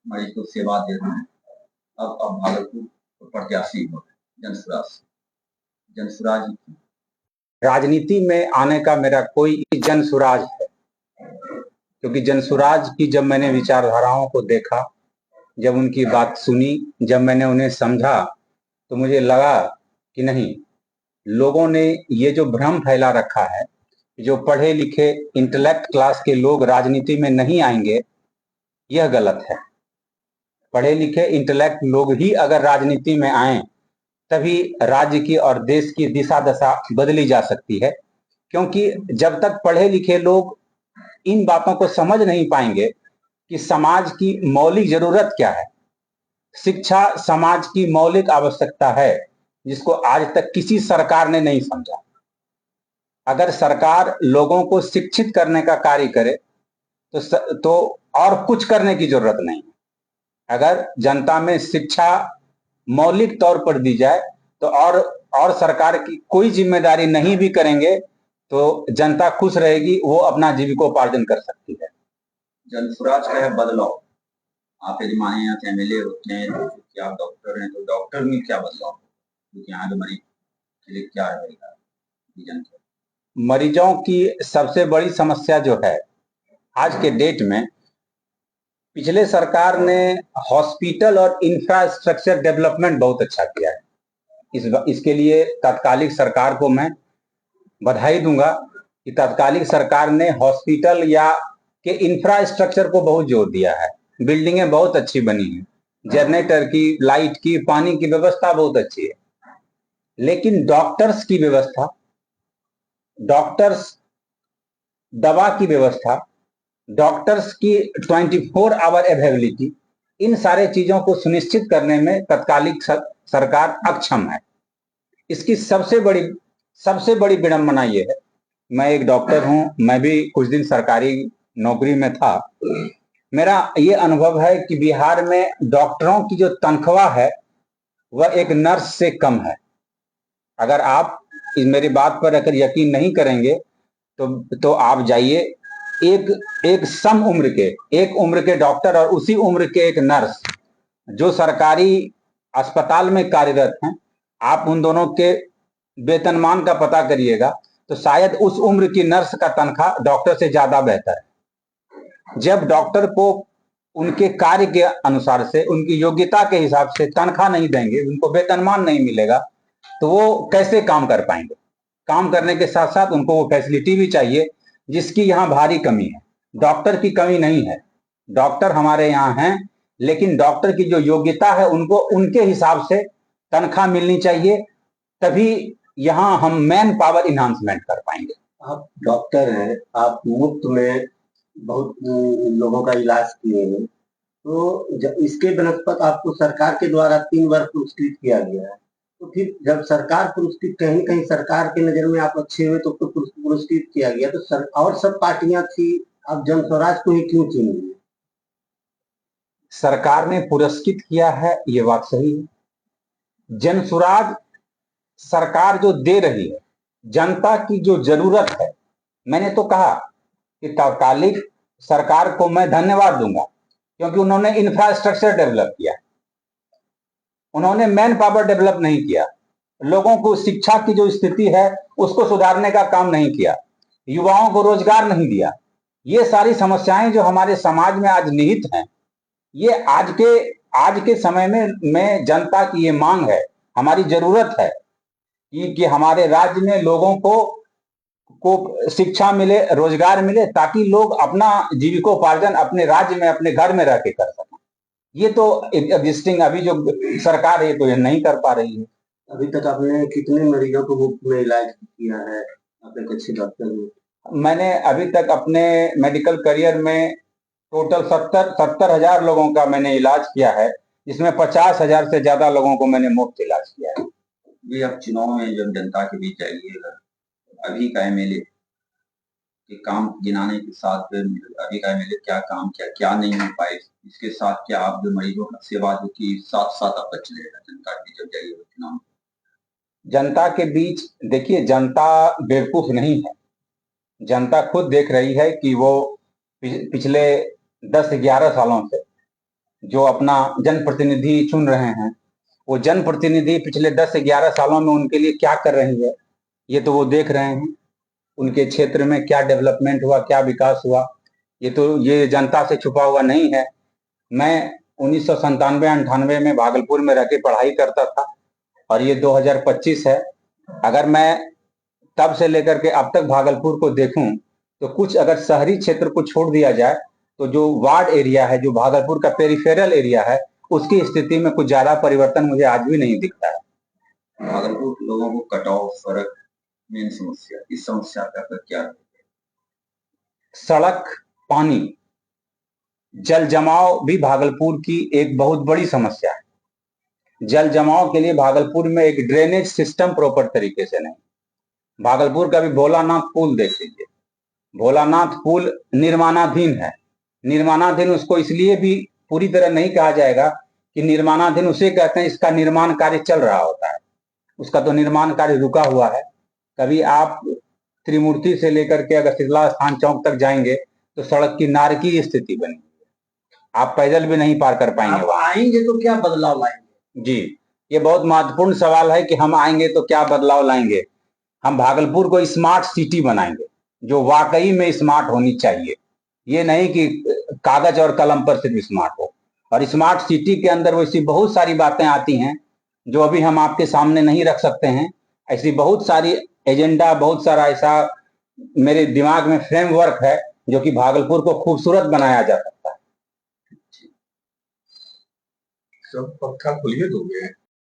मरीज को सेवा दे रहे हैं। अब भागलपुर प्रत्याशी हो जनसुराज जनसुराज राजनीति में आने का मेरा कोई जनसुराज है, क्योंकि जनसुराज की जब मैंने विचारधाराओं को देखा, जब उनकी बात सुनी, जब मैंने उन्हें समझा, तो मुझे लगा कि नहीं, लोगों ने ये जो भ्रम फैला रखा है, जो पढ़े लिखे इंटेलेक्ट क्लास के लोग राजनीति में नहीं आएंगे, यह गलत है। पढ़े लिखे इंटेलेक्ट लोग ही अगर राजनीति में आए तभी राज्य की और देश की दिशा दशा बदली जा सकती है, क्योंकि जब तक पढ़े लिखे लोग इन बातों को समझ नहीं पाएंगे कि समाज की मौलिक जरूरत क्या है। शिक्षा समाज की मौलिक आवश्यकता है, जिसको आज तक किसी सरकार ने नहीं समझा। अगर सरकार लोगों को शिक्षित करने का कार्य करे तो और कुछ करने की जरूरत नहीं। अगर जनता में शिक्षा मौलिक तौर पर दी जाए तो और सरकार की कोई जिम्मेदारी नहीं भी करेंगे तो जनता खुश रहेगी, वो अपना जीविकोपार्जन कर सकती है। जनसुराज का है बदलाव। आप यदि माने यहाँ से एमएलए होते हैं तो क्या आप डॉक्टर हैं, तो डॉक्टर में क्या बदलाव, क्योंकि यहाँ के मरीज के लिए क्या रहेगा विजन? मरीजों की सबसे बड़ी समस्या जो है आज के डेट में, पिछले सरकार ने हॉस्पिटल और इंफ्रास्ट्रक्चर डेवलपमेंट बहुत अच्छा किया है। इसके लिए तात्कालिक सरकार को मैं बधाई दूंगा कि तात्कालिक सरकार ने हॉस्पिटल या के इंफ्रास्ट्रक्चर को बहुत जोर दिया है। बिल्डिंगें बहुत अच्छी बनी हैं, जनरेटर की, लाइट की, पानी की व्यवस्था बहुत अच्छी है। लेकिन डॉक्टर्स की व्यवस्था, डॉक्टर्स दवा की व्यवस्था, डॉक्टर्स की 24 आवर अवेलेबिलिटी, इन सारे चीजों को सुनिश्चित करने में तत्कालिक सरकार अक्षम है। इसकी सबसे बड़ी विडंबना यह है, मैं एक डॉक्टर हूं, मैं भी कुछ दिन सरकारी नौकरी में था। मेरा ये अनुभव है कि बिहार में डॉक्टरों की जो तनख्वाह है वह एक नर्स से कम है। अगर आप इस मेरी बात पर अगर यकीन नहीं करेंगे तो आप जाइए, एक सम उम्र के, एक उम्र के डॉक्टर और उसी उम्र के एक नर्स जो सरकारी अस्पताल में कार्यरत हैं, आप उन दोनों के वेतनमान का पता करिएगा तो शायद उस उम्र की नर्स का तनख्वाह डॉक्टर से ज्यादा बेहतर है। जब डॉक्टर को उनके कार्य के अनुसार से, उनकी योग्यता के हिसाब से तनख्वाह नहीं देंगे, उनको वेतनमान नहीं मिलेगा, तो वो कैसे काम कर पाएंगे? काम करने के साथ साथ उनको वो फैसिलिटी भी चाहिए, जिसकी यहाँ भारी कमी है। डॉक्टर की कमी नहीं है, डॉक्टर हमारे यहाँ हैं, लेकिन डॉक्टर की जो योग्यता है उनको उनके हिसाब से तनख्वाह मिलनी चाहिए, तभी यहाँ हम मैन पावर इन्हांसमेंट कर पाएंगे। आप डॉक्टर हैं, आप मुफ्त में बहुत लोगों का इलाज किए हैं, तो इसके बनस्पत आपको सरकार के द्वारा 3 बार पुरस्कृत किया गया है। तो फिर जब सरकार पुरस्कृत, कहीं कहीं सरकार की नजर में आप अच्छे हुए तो पुरस्कृत किया गया, तो और सब पार्टियां थी, आप जनस्वराज को ही क्यों चुनी? सरकार ने पुरस्कृत किया है, ये बात सही है। जनसुराज सरकार जो दे रही है, जनता की जो जरूरत है, मैंने तो कहा कि तात्कालिक सरकार को मैं धन्यवाद दूंगा, क्योंकि उन्होंने इंफ्रास्ट्रक्चर डेवलप किया, उन्होंने मैन पावर डेवलप नहीं किया, लोगों को शिक्षा की जो स्थिति है उसको सुधारने का काम नहीं किया, युवाओं को रोजगार नहीं दिया। ये सारी समस्याएं जो हमारे समाज में आज निहित हैं, ये आज के समय में जनता की ये मांग है, हमारी जरूरत है कि हमारे राज्य में लोगों को शिक्षा मिले, रोजगार मिले, ताकि लोग अपना जीविकोपार्जन अपने राज्य में, अपने घर में रह के कर सकें। ये तो एग्जिस्टिंग अभी जो सरकार है तो ये नहीं कर पा रही है। अभी तक आपने कितने मरीजों को मुफ्त में इलाज किया है? आप एक अच्छे डॉक्टर हैं। मैंने अभी तक अपने मेडिकल करियर में टोटल 70,000 लोगों का मैंने इलाज किया है, जिसमें 50,000 से ज्यादा लोगों को मैंने मुफ्त इलाज किया है। ये अब चुनाव में जब जनता के बीच जाइएगा, अभी का एमएलए के काम गिनाने के साथ अभी का एमएलए क्या काम किया, क्या नहीं हो पाए, इसके साथ क्या आप जो मरीजों का सेवा जो की साथ साथ आपका चलेगा जनता के जब जाइएगा चुनाव? जनता के बीच देखिए, जनता बेवकूफ नहीं है, जनता खुद देख रही है कि वो पिछले 10-11 सालों से जो अपना जनप्रतिनिधि चुन रहे हैं, वो जनप्रतिनिधि पिछले 10 से 11 सालों में उनके लिए क्या कर रही है, ये तो वो देख रहे हैं। उनके क्षेत्र में क्या डेवलपमेंट हुआ, क्या विकास हुआ, ये जनता से छुपा हुआ नहीं है। मैं 1997-98 में भागलपुर में रह के पढ़ाई करता था और ये 2025 है। अगर मैं तब से लेकर के अब तक भागलपुर को देखूं तो कुछ अगर शहरी क्षेत्र को छोड़ दिया जाए तो जो वार्ड एरिया है, जो भागलपुर का पेरिफेरल एरिया है, उसकी स्थिति में कुछ ज्यादा परिवर्तन मुझे आज भी नहीं दिखता है। भागलपुर के लोगों को कटाव, सड़क मेन समस्या, इस समस्या का क्या है? सड़क, पानी, जल जमाव भी भागलपुर की एक बहुत बड़ी समस्या है। जल जमाव के लिए भागलपुर में एक ड्रेनेज सिस्टम प्रॉपर तरीके से नहीं। भागलपुर का भी भोलानाथ पुल देख लीजिए, भोलानाथ पुल निर्माणाधीन है। निर्माणाधीन उसको इसलिए भी पूरी तरह नहीं कहा जाएगा कि निर्माणाधीन उसे कहते हैं इसका निर्माण कार्य चल रहा होता है, उसका तो निर्माण कार्य रुका हुआ है। कभी आप त्रिमूर्ति से लेकर के अगर शीतला स्थान चौक तक जाएंगे तो सड़क की नारकीय स्थिति बनी है, आप पैदल भी नहीं पार कर पाएंगे। आप आएंगे तो क्या बदलाव लाएंगे? जी, ये बहुत महत्वपूर्ण सवाल है कि हम आएंगे तो क्या बदलाव लाएंगे। हम भागलपुर को स्मार्ट सिटी बनाएंगे, जो वाकई में स्मार्ट होनी चाहिए। ये नहीं कि कागज और कलम पर सिर्फ स्मार्ट हो। और स्मार्ट सिटी के अंदर वैसी बहुत सारी बातें आती हैं जो अभी हम आपके सामने नहीं रख सकते हैं। ऐसी बहुत सारी एजेंडा, बहुत सारा ऐसा मेरे दिमाग में फ्रेमवर्क है जो कि भागलपुर को खूबसूरत बनाया जा सकता है। सब पक्का खुलिए दोगे?